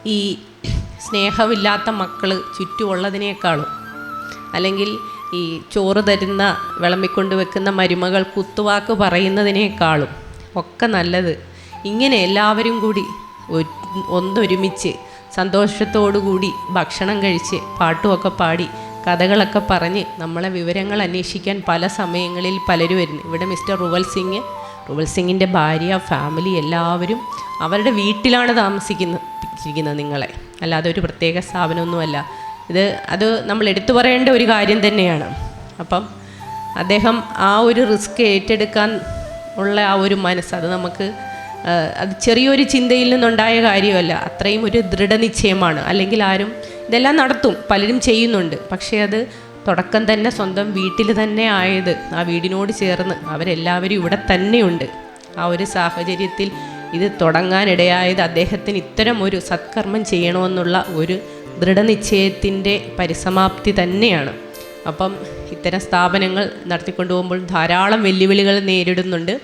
ഈ സ്നേഹമില്ലാത്ത മക്കൾ ചുറ്റുമുള്ളതിനേക്കാളും, അല്ലെങ്കിൽ ഈ ചോറ് തരുന്ന വിളമ്പിക്കൊണ്ട് വെക്കുന്ന മരുമകൾ കുത്തുവാക്ക് പറയുന്നതിനേക്കാളും ഒക്കെ നല്ലത് ഇങ്ങനെ എല്ലാവരും കൂടി ഒന്നൊരുമിച്ച് സന്തോഷത്തോടുകൂടി ഭക്ഷണം കഴിച്ച് പാട്ടുമൊക്കെ പാടി കഥകളൊക്കെ പറഞ്ഞ് നമ്മളെ വിവരങ്ങൾ അന്വേഷിക്കാൻ പല സമയങ്ങളിൽ പലരും വരുന്നു. ഇവിടെ മിസ്റ്റർ റുവൽ സിംഗിൻ്റെ ഭാര്യ, ഫാമിലി എല്ലാവരും അവരുടെ വീട്ടിലാണ് താമസിക്കുന്നത് നിങ്ങളെ, അല്ലാതെ ഒരു പ്രത്യേക സ്ഥാപനമൊന്നുമല്ല. അത് നമ്മൾ എടുത്തു പറയേണ്ട ഒരു കാര്യം തന്നെയാണ്. അപ്പം അദ്ദേഹം ആ ഒരു റിസ്ക് ഏറ്റെടുക്കാൻ ഉള്ള ആ ഒരു മനസ്സ്, അത് നമുക്ക് അത് ചെറിയൊരു ചിന്തയിൽ നിന്നുണ്ടായ കാര്യമല്ല, അത്രയും ഒരു ദൃഢനിശ്ചയമാണ്. അല്ലെങ്കിൽ ആരും ഇതെല്ലാം നടത്തും, പലരും ചെയ്യുന്നുണ്ട്. പക്ഷേ അത് തുടക്കം തന്നെ സ്വന്തം വീട്ടിൽ തന്നെ ആയത്, ആ വീടിനോട് ചേർന്ന് അവരെല്ലാവരും ഇവിടെ തന്നെയുണ്ട്. ആ ഒരു സാഹചര്യത്തിൽ ഇത് തുടങ്ങാനിടയായത് അദ്ദേഹത്തിന് ഇത്തരം ഒരു സത്കർമ്മം ചെയ്യണമെന്നുള്ള ഒരു ദൃഢനിശ്ചയത്തിൻ്റെ പരിസമാപ്തി തന്നെയാണ്. അപ്പം ഇത്തരം സ്ഥാപനങ്ങൾ നടത്തിക്കൊണ്ടുപോകുമ്പോൾ ധാരാളം വെല്ലുവിളികൾ നേരിടുന്നുണ്ട്.